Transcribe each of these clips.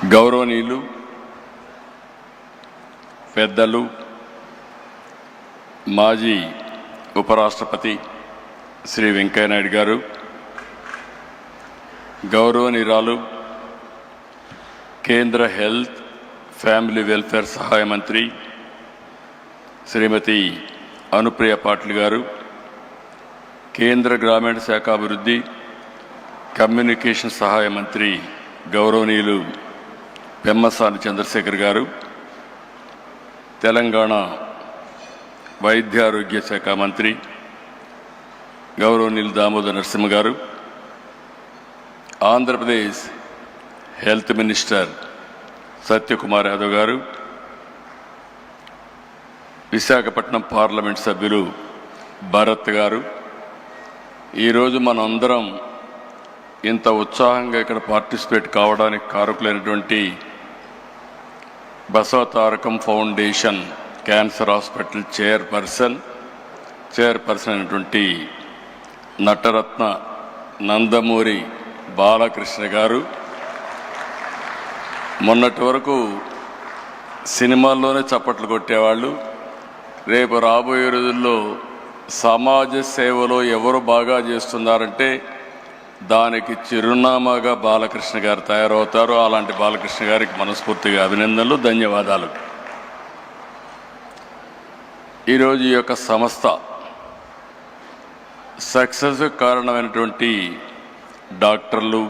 గౌరవనీయులు పెద్దలు మాజీ ఉపరాష్ట్రపతి శ్రీ వెంకయ్య నాయుడు గారు, గౌరవనీయురాలు కేంద్ర హెల్త్ ఫ్యామిలీ వెల్ఫేర్ సహాయ మంత్రి శ్రీమతి అనుప్రియ పాటిల్ గారు, కేంద్ర గ్రామీణ శాఖాభివృద్ధి కమ్యూనికేషన్ సహాయ మంత్రి గౌరవనీయులు పెమ్మసాని చంద్రశేఖర్ గారు, తెలంగాణ వైద్యారోగ్య శాఖ మంత్రి గౌరవనీయులు దామోదర్ నరసింహ గారు, ఆంధ్రప్రదేశ్ హెల్త్ మినిస్టర్ సత్యకుమార్ యాదవ్ గారు, విశాఖపట్నం పార్లమెంట్ సభ్యులు భరత్ గారు, ఈరోజు మనందరం ఇంత ఉత్సాహంగా ఇక్కడ పార్టిసిపేట్ కావడానికి కారకులైనటువంటి Basavatarakam foundation cancer hospital chairperson అయినటువంటి నటరత్న నందమూరి బాలకృష్ణ గారు, మొన్నటి వరకు సినిమాల్లోనే చప్పట్లు కొట్టేవాళ్ళు, రేపు రాబోయే రోజుల్లో సమాజ సేవలో ఎవరు బాగా చేస్తున్నారంటే దానికి చిరునామాగా బాలకృష్ణ గారు తయారవుతారు. అలాంటి బాలకృష్ణ గారికి మనస్ఫూర్తిగా అభినందనలు, ధన్యవాదాలు. ఈరోజు ఈ యొక్క సంస్థ సక్సెస్ కారణమైనటువంటి డాక్టర్లు,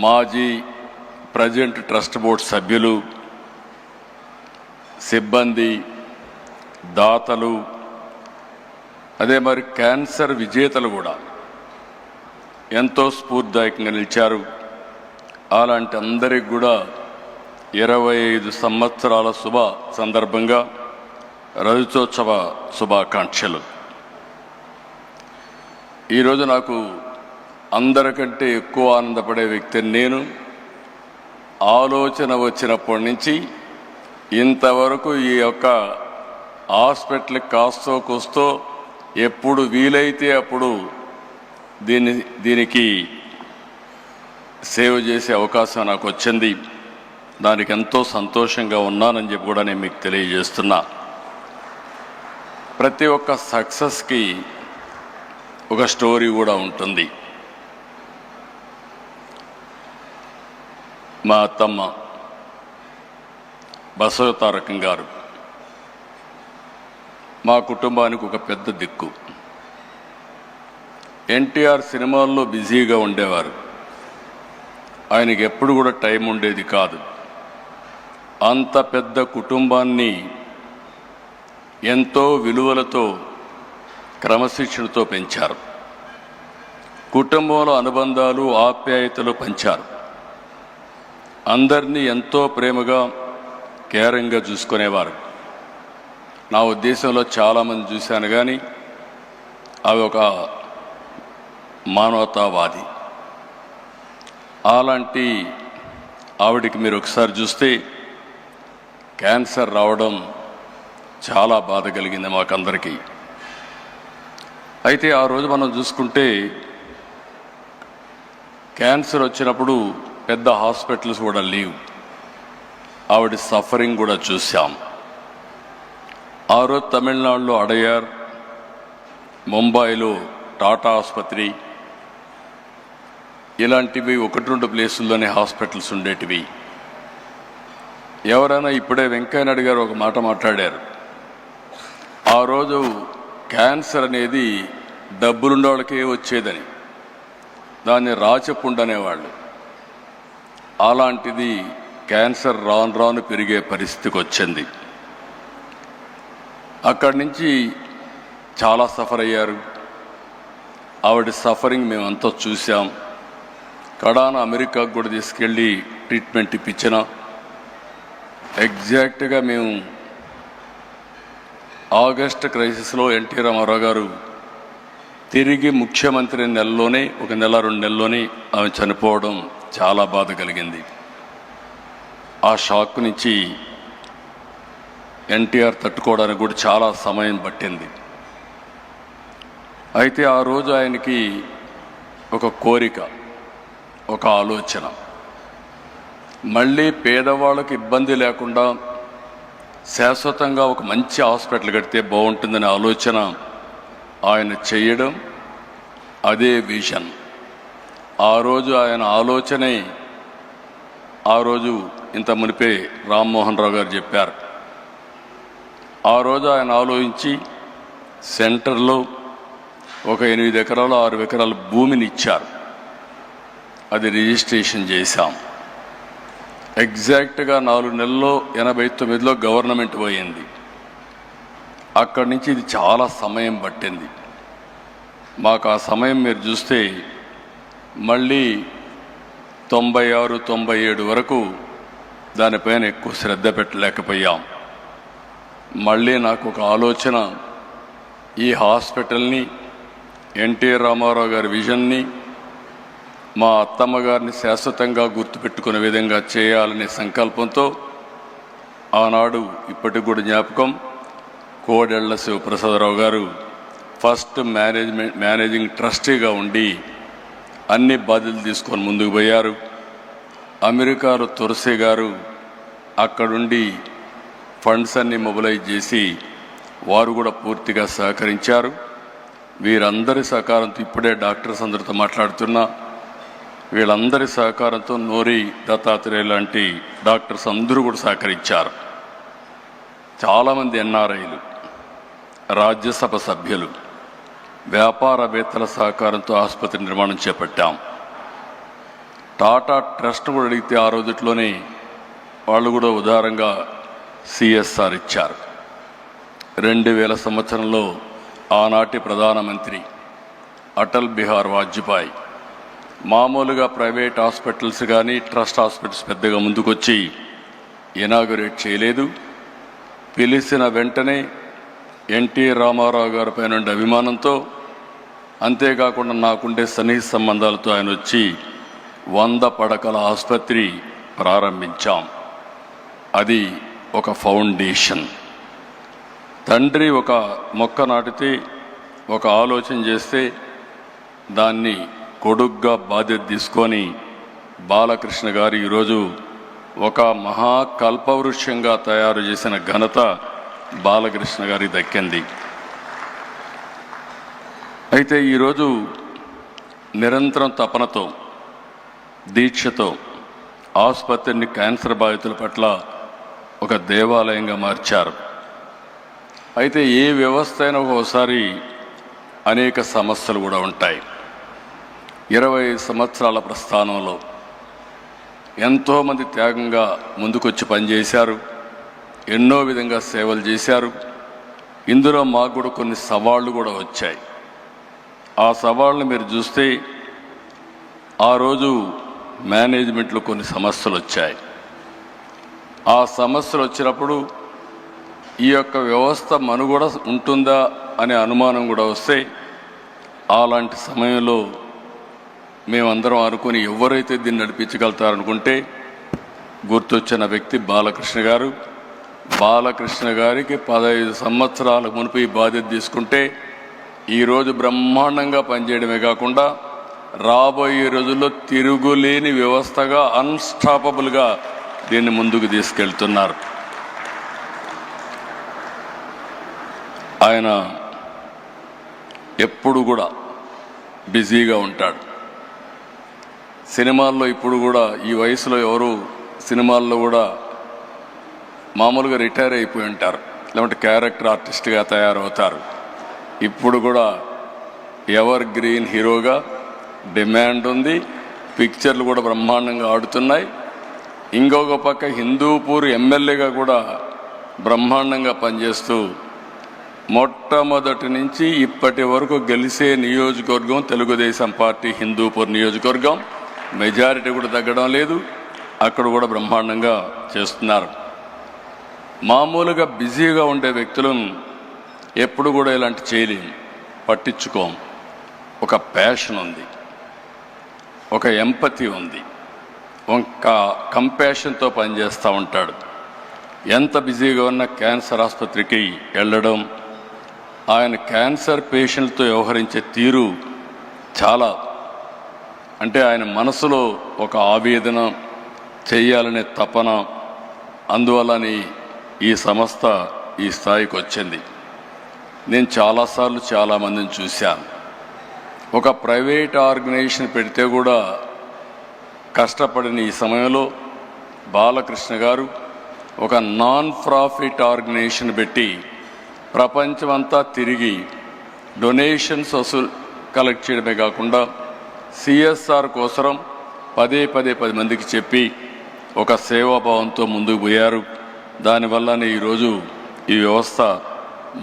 మాజీ ప్రజెంట్ ట్రస్ట్ బోర్డు సభ్యులు, సిబ్బంది, దాతలు, అదే మరి క్యాన్సర్ విజేతలు కూడా ఎంతో స్ఫూర్తిదాయకంగా నిలిచారు. అలాంటి అందరికి కూడా 25 సంవత్సరాల శుభ సందర్భంగా రజతోత్సవ శుభాకాంక్షలు. ఈరోజు నాకు అందరికంటే ఎక్కువ ఆనందపడే వ్యక్తిని నేను. ఆలోచన వచ్చినప్పటి నుంచి ఇంతవరకు ఈ యొక్క హాస్పిటల్కి కాస్తో కూస్తో ఎప్పుడు వీలైతే అప్పుడు దీనికి సేవ చేసే అవకాశం నాకు వచ్చింది. దానికి ఎంతో సంతోషంగా ఉన్నానని చెప్పి కూడా నేను మీకు తెలియజేస్తున్నా. ప్రతి ఒక్క సక్సెస్కి ఒక స్టోరీ కూడా ఉంటుంది. మా అత్తమ్మ బసవతారకం గారు మా కుటుంబానికి ఒక పెద్ద దిక్కు. ఎన్టీఆర్ సినిమాల్లో బిజీగా ఉండేవారు, ఆయనకి ఎప్పుడు కూడా టైం ఉండేది కాదు. అంత పెద్ద కుటుంబాన్ని ఎంతో విలువలతో క్రమశిక్షణతో పెంచారు. కుటుంబంలో అనుబంధాలు, ఆప్యాయతలు పంచారు. అందరినీ ఎంతో ప్రేమగా కేరింగ్గా చూసుకునేవారు. నా ఉద్దేశంలో చాలామంది చూశాను, కానీ అవి ఒక మానవతావాది. అలాంటి ఆవిడికి మీరు ఒకసారి చూస్తే క్యాన్సర్ రావడం చాలా బాధ కలిగింది మాకందరికీ. అయితే ఆ రోజు మనం చూసుకుంటే క్యాన్సర్ వచ్చినప్పుడు పెద్ద హాస్పిటల్స్ కూడా లేవు. ఆవిడ సఫరింగ్ కూడా చూసాం. ఆ రోజు తమిళనాడులో అడయార్, ముంబైలో టాటా ఆసుపత్రి, ఇలాంటివి 1-2 ప్లేసుల్లోనే హాస్పిటల్స్ ఉండేటివి. ఎవరైనా ఇప్పుడే వెంకయ్య నాయుడు గారు ఒక మాట మాట్లాడారు. ఆ రోజు క్యాన్సర్ అనేది డబ్బులున్న వాళ్ళకే వచ్చేదని, దాన్ని రాచపుండు అనేవాళ్ళు. అలాంటిది క్యాన్సర్ రాను రాను పెరిగే పరిస్థితికి వచ్చింది. అక్కడి నుంచి చాలా సఫర్ అయ్యారు. ఆవిడ సఫరింగ్ మేమంతా చూసాం. కడాన అమెరికాకు కూడా తీసుకెళ్ళి ట్రీట్మెంట్ ఇప్పించిన. ఎగ్జాక్ట్గా మేము ఆగస్ట్ క్రైసిస్లో ఎన్టీ రామారావు గారు తిరిగి ముఖ్యమంత్రి నెలలోనే, 1 నెల 2 నెలల్లోనే ఆమె చనిపోవడం చాలా బాధ కలిగింది. ఆ షాక్ నుంచి ఎన్టీఆర్ తట్టుకోవడానికి కూడా చాలా సమయం పట్టింది. అయితే ఆ రోజు ఆయనకి ఒక కోరిక, ఒక ఆలోచన. మళ్ళీ పేదవాళ్ళకి ఇబ్బంది లేకుండా శాశ్వతంగా ఒక మంచి హాస్పిటల్ కడితే బాగుంటుందనే ఆలోచన ఆయన చేయడం, అదే విజన్. ఆ రోజు ఆయన ఆలోచనే ఆ రోజు ఇంత మునిపే రామ్మోహన్ రావు గారు చెప్పారు. ఆ రోజు ఆయన ఆలోచించి సెంటర్లో ఒక 8 ఎకరాలు 6 ఎకరాల భూమిని ఇచ్చారు. అది రిజిస్ట్రేషన్ చేశాం. ఎగ్జాక్ట్గా 4 నెలల్లో 89లో గవర్నమెంట్ పోయింది. అక్కడి నుంచి ఇది చాలా సమయం పట్టింది మాకు. ఆ సమయం మీరు చూస్తే మళ్ళీ 96, 97 వరకు దానిపైన ఎక్కువ శ్రద్ధ పెట్టలేకపోయాం. మళ్ళీ నాకు ఒక ఆలోచన, ఈ హాస్పిటల్ని ఎన్టీ రామారావు గారి విజన్ని, మా అత్తమ్మ గారిని శాశ్వతంగా గుర్తుపెట్టుకునే విధంగా చేయాలనే సంకల్పంతో ఆనాడు ఇప్పటికి కూడా జ్ఞాపకం, కోడెళ్ల శివప్రసాదరావు గారు ఫస్ట్ మేనేజింగ్ ట్రస్టీగా ఉండి అన్ని బాధ్యతలు తీసుకొని ముందుకు పోయారు. అమెరికాలో తులసి గారు అక్కడుండి ఫండ్స్ అన్ని మొబిలైజ్ చేసి వారు కూడా పూర్తిగా సహకరించారు. వీరందరి సహకారంతో ఇప్పుడే డాక్టర్స్ అందరితో మాట్లాడుతున్నా, వీళ్ళందరి సహకారంతో నోరి దత్తాత్రేయ లాంటి డాక్టర్స్ అందరూ కూడా సహకరించారు. చాలామంది ఎన్ఆర్ఐలు, రాజ్యసభ సభ్యులు, వ్యాపారవేత్తల సహకారంతో ఆసుపత్రి నిర్మాణం చేపట్టాం. టాటా ట్రస్ట్ కూడా అడిగితే ఆ రోజుట్లోనే వాళ్ళు కూడా ఉదారంగా సిఎస్ఆర్ ఇచ్చారు. 2000 సంవత్సరంలో ఆనాటి ప్రధానమంత్రి అటల్ బిహారీ వాజ్పేయి మామూలుగా ప్రైవేట్ హాస్పిటల్స్ కానీ ట్రస్ట్ హాస్పిటల్స్ పెద్దగా ముందుకొచ్చి ఇనాగరేట్ చేయలేదు. పిలిచిన వెంటనే ఎన్టీ రామారావు గారి పైన అభిమానంతో, అంతేకాకుండా నాకుండే సన్నిహిత సంబంధాలతో ఆయన వచ్చి 100 పడకల ఆసుపత్రి ప్రారంభించాం. అది ఒక ఫౌండేషన్. తండ్రి ఒక మొక్క నాటితే, ఒక ఆలోచన చేస్తే దాన్ని కొడుగ్గా బాధ్యత తీసుకొని బాలకృష్ణ గారు ఈరోజు ఒక మహాకల్పవృక్షంగా తయారు చేసిన ఘనత బాలకృష్ణ గారికి దక్కింది. అయితే ఈరోజు నిరంతరం తపనతో, దీక్షతో ఆసుపత్రిని క్యాన్సర్ బాధితుల పట్ల ఒక దేవాలయంగా మార్చారు. అయితే ఏ వ్యవస్థ అయినా ఒకసారి అనేక సమస్యలు కూడా ఉంటాయి. 20 సంవత్సరాల ప్రస్థానంలో ఎంతోమంది త్యాగంగా ముందుకొచ్చి పనిచేశారు, ఎన్నో విధంగా సేవలు చేశారు. ఇందులో మాకు కూడా కొన్ని సవాళ్ళు కూడా వచ్చాయి. ఆ సవాళ్ళను మీరు చూస్తే ఆ రోజు మేనేజ్మెంట్లో కొన్ని సమస్యలు వచ్చాయి. ఆ సమస్యలు వచ్చినప్పుడు ఈ యొక్క వ్యవస్థ మనుగడ ఉంటుందా అనే అనుమానం కూడా వస్తే, అలాంటి సమయంలో మేమందరం అనుకుని ఎవరైతే దీన్ని నడిపించగలుగుతారనుకుంటే గుర్తొచ్చిన వ్యక్తి బాలకృష్ణ గారు. బాలకృష్ణ గారికి 15 సంవత్సరాల మునుపు ఈ బాధ్యత తీసుకుంటే ఈరోజు బ్రహ్మాండంగా పనిచేయడమే కాకుండా రాబోయే రోజుల్లో తిరుగులేని వ్యవస్థగా, అన్స్టాపబుల్గా దీన్ని ముందుకు తీసుకెళ్తున్నారు. ఆయన ఎప్పుడు కూడా బిజీగా ఉంటాడు. సినిమాల్లో ఇప్పుడు కూడా ఈ వయసులో ఎవరు సినిమాల్లో కూడా మామూలుగా రిటైర్ అయిపోయి ఉంటారు, లేదంటే క్యారెక్టర్ ఆర్టిస్ట్గా తయారవుతారు. ఇప్పుడు కూడా ఎవర్ గ్రీన్ హీరోగా డిమాండ్ ఉంది. పిక్చర్లు కూడా బ్రహ్మాండంగా ఆడుతున్నాయి. ఇంకొక పక్క హిందూపూర్ ఎమ్మెల్యేగా కూడా బ్రహ్మాండంగా పనిచేస్తూ మొట్టమొదటి నుంచి ఇప్పటి వరకు గెలిచే నియోజకవర్గం తెలుగుదేశం పార్టీ హిందూపూర్ నియోజకవర్గం. మెజారిటీ కూడా తగ్గడం లేదు. అక్కడ కూడా బ్రహ్మాండంగా చేస్తున్నారు. మామూలుగా బిజీగా ఉండే వ్యక్తులను ఎప్పుడు కూడా ఇలాంటి చేయలేము, పట్టించుకోం. ఒక ప్యాషన్ ఉంది, ఒక ఎంపతి ఉంది, ఒక కంపాషన్తో పనిచేస్తూ ఉంటాడు. ఎంత బిజీగా ఉన్న క్యాన్సర్ ఆసుపత్రికి వెళ్ళడం, ఆయన క్యాన్సర్ పేషెంట్తో వ్యవహరించే తీరు చాలా, అంటే ఆయన మనసులో ఒక ఆవేదన, చేయాలనే తపన, అందువల్లనే ఈ సంస్థ ఈ స్థాయికి వచ్చింది. నేను చాలాసార్లు చాలామందిని చూశాను. ఒక ప్రైవేట్ ఆర్గనైజేషన్ పెడితే కూడా కష్టపడిన ఈ సమయంలో బాలకృష్ణ గారు ఒక నాన్ ప్రాఫిట్ ఆర్గనైజేషన్ పెట్టి ప్రపంచమంతా తిరిగి డొనేషన్స్ కలెక్ట్ చేయడమే కాకుండా సిఎస్ఆర్ కోసం పదే 10 మందికి చెప్పి ఒక సేవాభావంతో ముందుకు పోయారు. దానివల్లనే ఈరోజు ఈ వ్యవస్థ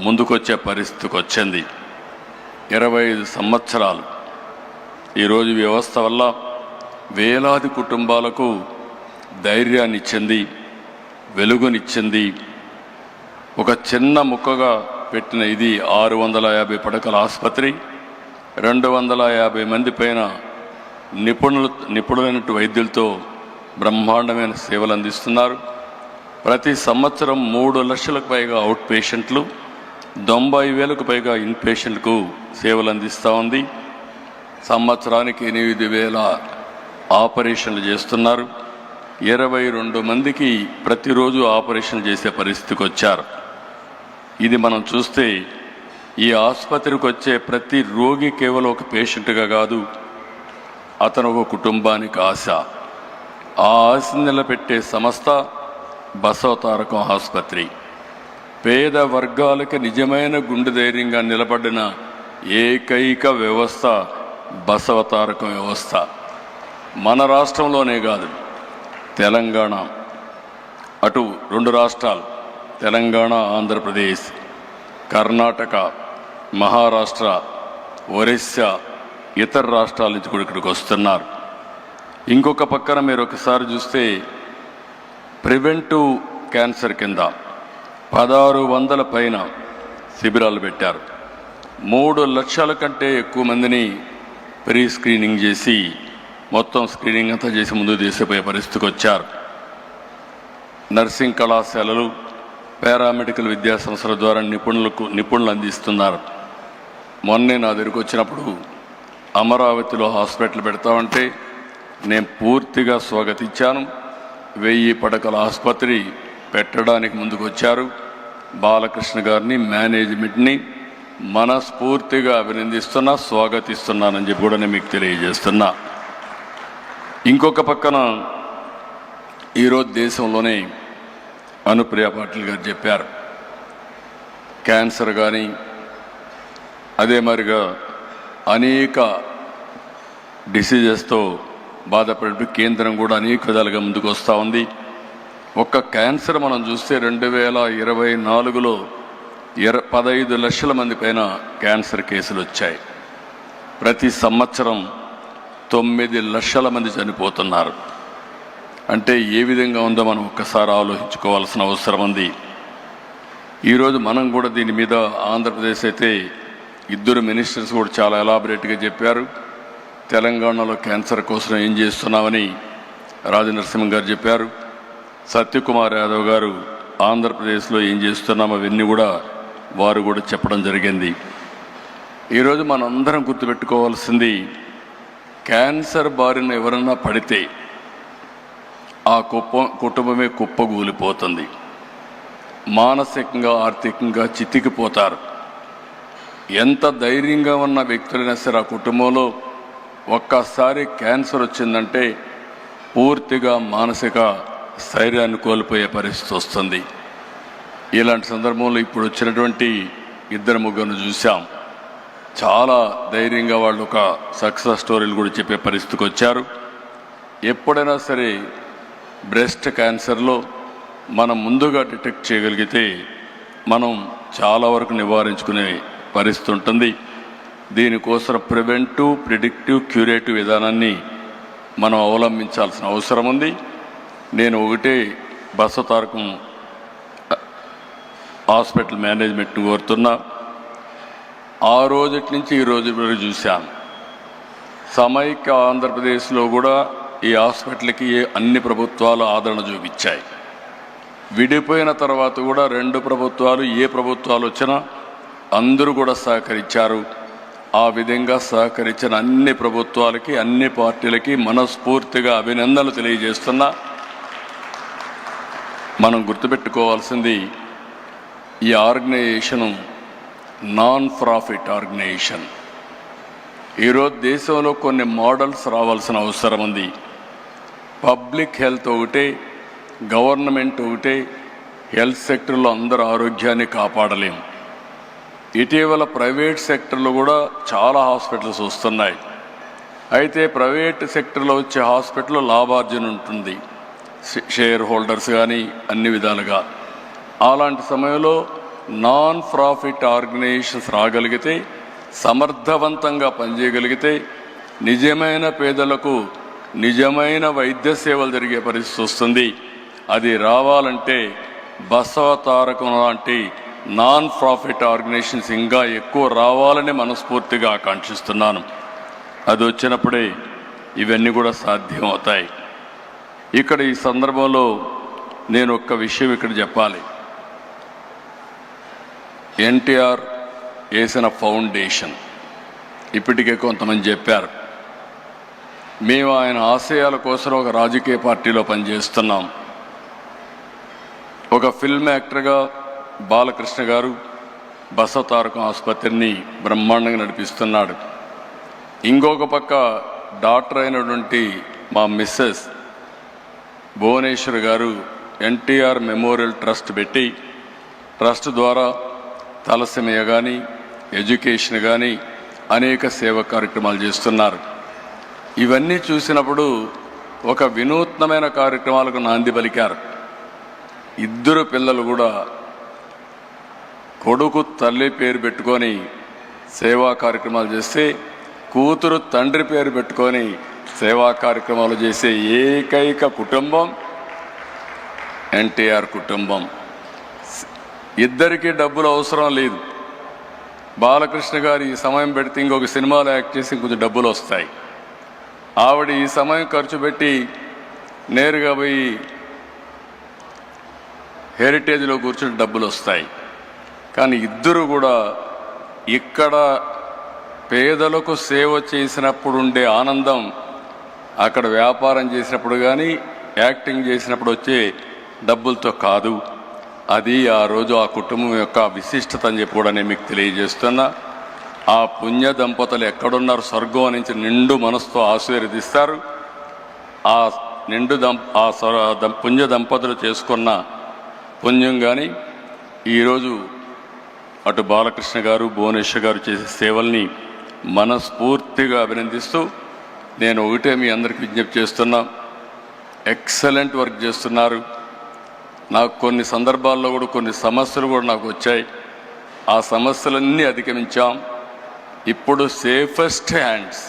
ముందుకొచ్చే పరిస్థితికి వచ్చింది. 25 సంవత్సరాలు ఈరోజు వ్యవస్థ వల్ల వేలాది కుటుంబాలకు ధైర్యాన్ని ఇచ్చింది, వెలుగునిచ్చింది. ఒక చిన్న ముక్కగా పెట్టిన ఇది 650 పడకల ఆసుపత్రి, 250 మంది పైన నిపుణులైన వైద్యులతో బ్రహ్మాండమైన సేవలు అందిస్తున్నారు. ప్రతి సంవత్సరం 3 లక్షలకు పైగా అవుట్ పేషెంట్లు, 90,000కు పైగా ఇన్ పేషెంట్లకు సేవలు అందిస్తూ ఉంది. సంవత్సరానికి 8,000 ఆపరేషన్లు చేస్తున్నారు. 22 మందికి ప్రతిరోజు ఆపరేషన్ చేసే పరిస్థితికి వచ్చారు. ఇది మనం చూస్తే ఈ ఆసుపత్రికి వచ్చే ప్రతి రోగి కేవలం ఒక పేషెంట్గా కాదు, అతను ఒక కుటుంబానికి ఆశ. ఆ ఆశను నిలబెట్టే సంస్థ బసవతారకం ఆసుపత్రి. పేద వర్గాలకు నిజమైన గుండె ధైర్యంగా నిలబడిన ఏకైక వ్యవస్థ బసవతారకం వ్యవస్థ. మన రాష్ట్రంలోనే కాదు, తెలంగాణ, అటు 2 రాష్ట్రాలు తెలంగాణ, ఆంధ్రప్రదేశ్, కర్ణాటక, మహారాష్ట్ర, ఒరిస్సా, ఇతర రాష్ట్రాల నుంచి కూడా ఇక్కడికి వస్తున్నారు. ఇంకొక పక్కన మీరు ఒకసారి చూస్తే ప్రివెంటివ్ క్యాన్సర్ కింద 1600 పైన శిబిరాలు పెట్టారు. 3 లక్షల కంటే ఎక్కువ మందిని ప్రీ స్క్రీనింగ్ చేసి మొత్తం స్క్రీనింగ్ అంతా చేసి ముందుకు తీసిపోయే పరిస్థితికి వచ్చారు. నర్సింగ్ కళాశాలలు, పారామెడికల్ విద్యా సంస్థల ద్వారా నిపుణులు అందిస్తున్నారు. మొన్నే నా దగ్గరికి వచ్చినప్పుడు అమరావతిలో హాస్పిటల్ పెడతామంటే నేను పూర్తిగా స్వాగతించాను. 1000 పడకల ఆసుపత్రి పెట్టడానికి ముందుకు వచ్చారు. బాలకృష్ణ గారిని, మేనేజ్మెంట్ని మనస్ఫూర్తిగా అభినందిస్తున్నా, స్వాగతిస్తున్నానని చెప్పి కూడా నేను మీకు తెలియజేస్తున్నా. ఇంకొక పక్కన ఈరోజు దేశంలోనే అనుప్రియ పాటిల్ గారు చెప్పారు, క్యాన్సర్ కానీ అదే మరిగా అనేక డిసీజెస్తో బాధపడే కేంద్రం కూడా అనేక విధాలుగా ముందుకు వస్తూ ఉంది. ఒక్క క్యాన్సర్ మనం చూస్తే 2024లో 15 లక్షల మంది పైన క్యాన్సర్ కేసులు వచ్చాయి. ప్రతి సంవత్సరం 9 లక్షల మంది చనిపోతున్నారు. అంటే ఏ విధంగా ఉందో మనం ఒక్కసారి ఆలోచించుకోవాల్సిన అవసరం ఉంది. ఈరోజు మనం కూడా దీని మీద ఆంధ్రప్రదేశ్ అయితే 2 మినిస్టర్స్ కూడా చాలా ఎలాబరేట్గా చెప్పారు. తెలంగాణలో క్యాన్సర్ కోసం ఏం చేస్తున్నామని రాజనరసింహ గారు చెప్పారు. సత్యకుమార్ యాదవ్ గారు ఆంధ్రప్రదేశ్లో ఏం చేస్తున్నామో అవన్నీ కూడా వారు కూడా చెప్పడం జరిగింది. ఈరోజు మనందరం గుర్తుపెట్టుకోవాల్సింది, క్యాన్సర్ బారిన ఎవరన్నా పడితే ఆ కుటుంబమే కుప్పగూలిపోతుంది. మానసికంగా, ఆర్థికంగా చితికిపోతారు. ఎంత ధైర్యంగా ఉన్న వ్యక్తులైనా సరే ఆ కుటుంబంలో ఒక్కసారి క్యాన్సర్ వచ్చిందంటే పూర్తిగా మానసిక స్థైర్యాన్ని కోల్పోయే పరిస్థితి వస్తుంది. ఇలాంటి సందర్భంలో ఇప్పుడు వచ్చినటువంటి 2-3 చూసాం. చాలా ధైర్యంగా వాళ్ళు ఒక సక్సెస్ స్టోరీలు కూడా చెప్పే పరిస్థితికి వచ్చారు. ఎప్పుడైనా సరే బ్రెస్ట్ క్యాన్సర్లో మనం ముందుగా డిటెక్ట్ చేయగలిగితే మనం చాలా వరకు నివారించుకునే పరిస్థితి ఉంటుంది. దీనికోసం ప్రివెంటివ్, ప్రిడిక్టివ్, క్యూరేటివ్ విధానాన్ని మనం అవలంబించాల్సిన అవసరం ఉంది. నేను ఒకటే బసవతారకం హాస్పిటల్ మేనేజ్మెంట్ కోరుతున్నా, ఆ రోజు నుంచి ఈ రోజు వరకు చూశాను. సమైక్య ఆంధ్రప్రదేశ్లో కూడా ఈ హాస్పిటల్కి అన్ని ప్రభుత్వాలు ఆదరణ చూపించాయి. విడిపోయిన తర్వాత కూడా 2 ప్రభుత్వాలు, ఏ ప్రభుత్వాలు వచ్చినా అందరూ కూడా సహకరించారు. ఆ విధంగా సహకరించిన అన్ని ప్రభుత్వాలకి, అన్ని పార్టీలకి మనస్ఫూర్తిగా అభినందనలు తెలియజేస్తున్నా. మనం గుర్తుపెట్టుకోవాల్సింది ఈ ఆర్గనైజేషను నాన్ ప్రాఫిట్ ఆర్గనైజేషన్. ఈరోజు దేశంలో కొన్ని మోడల్స్ రావాల్సిన అవసరం ఉంది. పబ్లిక్ హెల్త్ ఒకటే, గవర్నమెంట్ ఒకటే, హెల్త్ సెక్టర్లో అందరూ ఆరోగ్యాన్ని కాపాడలేం. ఇటీవల ప్రైవేట్ సెక్టర్లో కూడా చాలా హాస్పిటల్స్ వస్తున్నాయి. అయితే ప్రైవేట్ సెక్టర్లో వచ్చే హాస్పిటల్లో లాభార్జన ఉంటుంది, షేర్ హోల్డర్స్ కానీ అన్ని విధాలుగా. అలాంటి సమయంలో నాన్ ప్రాఫిట్ ఆర్గనైజేషన్స్ రాగలిగితే, సమర్థవంతంగా పనిచేయగలిగితే నిజమైన పేదలకు నిజమైన వైద్య సేవలు జరిగే పరిస్థితి వస్తుంది. అది రావాలంటే బసవ తారకం లాంటి నాన్ ప్రాఫిట్ ఆర్గనైజేషన్స్ ఇంకా ఎక్కువ రావాలని మనస్ఫూర్తిగా ఆకాంక్షిస్తున్నాను. అది వచ్చినప్పుడే ఇవన్నీ కూడా సాధ్యం అవుతాయి. ఇక్కడ ఈ సందర్భంలో నేను ఒక్క విషయం ఇక్కడ చెప్పాలి. ఎన్టీఆర్ వేసిన ఫౌండేషన్ ఇప్పటికే కొంతమంది చెప్పారు. మేము ఆయన ఆశయాల కోసం ఒక రాజకీయ పార్టీలో పనిచేస్తున్నాం. ఒక ఫిల్మ్ యాక్టర్గా బాలకృష్ణ గారు బసవ తారకం ఆసుపత్రిని బ్రహ్మాండంగా నడిపిస్తున్నాడు. ఇంకొక పక్క డాక్టర్ అయినటువంటి మా మిస్సెస్ భువనేశ్వర్ గారు ఎన్టీఆర్ మెమోరియల్ ట్రస్ట్ పెట్టి, ట్రస్ట్ ద్వారా తలసేమియా కానీ, ఎడ్యుకేషన్ కానీ అనేక సేవా కార్యక్రమాలు చేస్తున్నారు. ఇవన్నీ చూసినప్పుడు ఒక వినూత్నమైన కార్యక్రమాలకు నాంది పలికారు. ఇద్దరు పిల్లలు కూడా కొడుకు తల్లి పేరు పెట్టుకొని సేవా కార్యక్రమాలు చేస్తే, కూతురు తండ్రి పేరు పెట్టుకొని సేవా కార్యక్రమాలు చేసే ఏకైక కుటుంబం ఎన్టీఆర్ కుటుంబం. ఇద్దరికీ డబ్బులు అవసరం లేదు. బాలకృష్ణ గారు ఈ సమయం పెడితే ఇంకొక సినిమాలో యాక్ట్ చేసి కొంచెం డబ్బులు వస్తాయి. ఆవిడ ఈ సమయం ఖర్చు పెట్టి నేరుగా పోయి హెరిటేజ్లో కూర్చుని డబ్బులు వస్తాయి. కానీ ఇద్దరు కూడా ఇక్కడ పేదలకు సేవ చేసినప్పుడు ఉండే ఆనందం అక్కడ వ్యాపారం చేసినప్పుడు కానీ, యాక్టింగ్ చేసినప్పుడు వచ్చే డబ్బులతో కాదు. అది ఆ రోజు ఆ కుటుంబం యొక్క విశిష్టత అని చెప్పి కూడా నేను మీకు తెలియజేస్తున్నా. ఆ పుణ్య దంపతులు ఎక్కడున్నారు, స్వర్గం నుంచి నిండు మనసుతో ఆశీర్వదిస్తారు. ఆ పుణ్య దంపతులు చేసుకున్న పుణ్యం కానీ ఈరోజు అటు బాలకృష్ణ గారు, భువనేశ్వర్ గారు చేసే సేవల్ని మనస్ఫూర్తిగా అభినందిస్తూ నేను ఒకటే మీ అందరికీ విజ్ఞప్తి చేస్తున్నా. ఎక్సలెంట్ వర్క్ చేస్తున్నారు. నాకు కొన్ని సందర్భాల్లో కూడా కొన్ని సమస్యలు కూడా నాకు వచ్చాయి. ఆ సమస్యలన్నీ అధిగమించాం. ఇప్పుడు సేఫెస్ట్ హ్యాండ్స్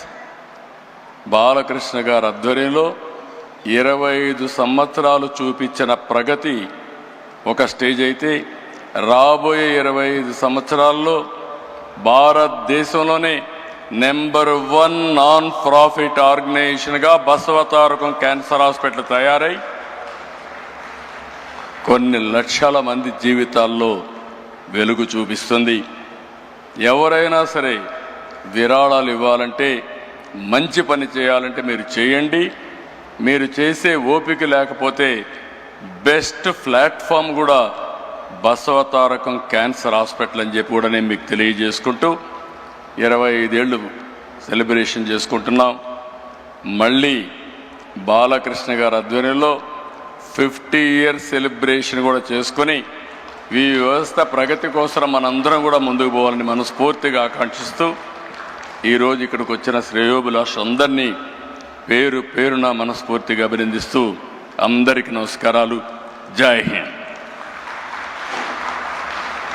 బాలకృష్ణ గారి ఆధ్వర్యంలో 25 సంవత్సరాలు చూపించిన ప్రగతి ఒక స్టేజ్ అయితే, రాబోయే 25 సంవత్సరాల్లో భారతదేశంలోనే నెంబర్ 1 నాన్ ప్రాఫిట్ ఆర్గనైజేషన్గా బసవ తారకం క్యాన్సర్ హాస్పిటల్ తయారై కొన్ని లక్షల మంది జీవితాల్లో వెలుగు చూపిస్తుంది. ఎవరైనా సరే విరాళాలు ఇవ్వాలంటే, మంచి పని చేయాలంటే మీరు చేయండి. మీరు చేసే ఓపిక లేకపోతే బెస్ట్ ప్లాట్ఫామ్ కూడా బసవ తారకం క్యాన్సర్ హాస్పిటల్ అని చెప్పి కూడా నేను మీకు తెలియజేసుకుంటూ 25 ఏళ్ళు సెలబ్రేషన్ చేసుకుంటున్నాం. మళ్ళీ బాలకృష్ణ గారి ఆధ్వర్యంలో 50 ఇయర్స్ సెలబ్రేషన్ కూడా చేసుకొని ఈ వ్యవస్థ ప్రగతి కోసం మనందరం కూడా ముందుకు పోవాలని మనస్ఫూర్తిగా ఆకాంక్షిస్తూ ఈరోజు ఇక్కడికి వచ్చిన శ్రేయోభిలాష్ అందరినీ పేరు పేరున మనస్ఫూర్తిగా అభినందిస్తూ అందరికీ నమస్కారాలు. జై హింద్.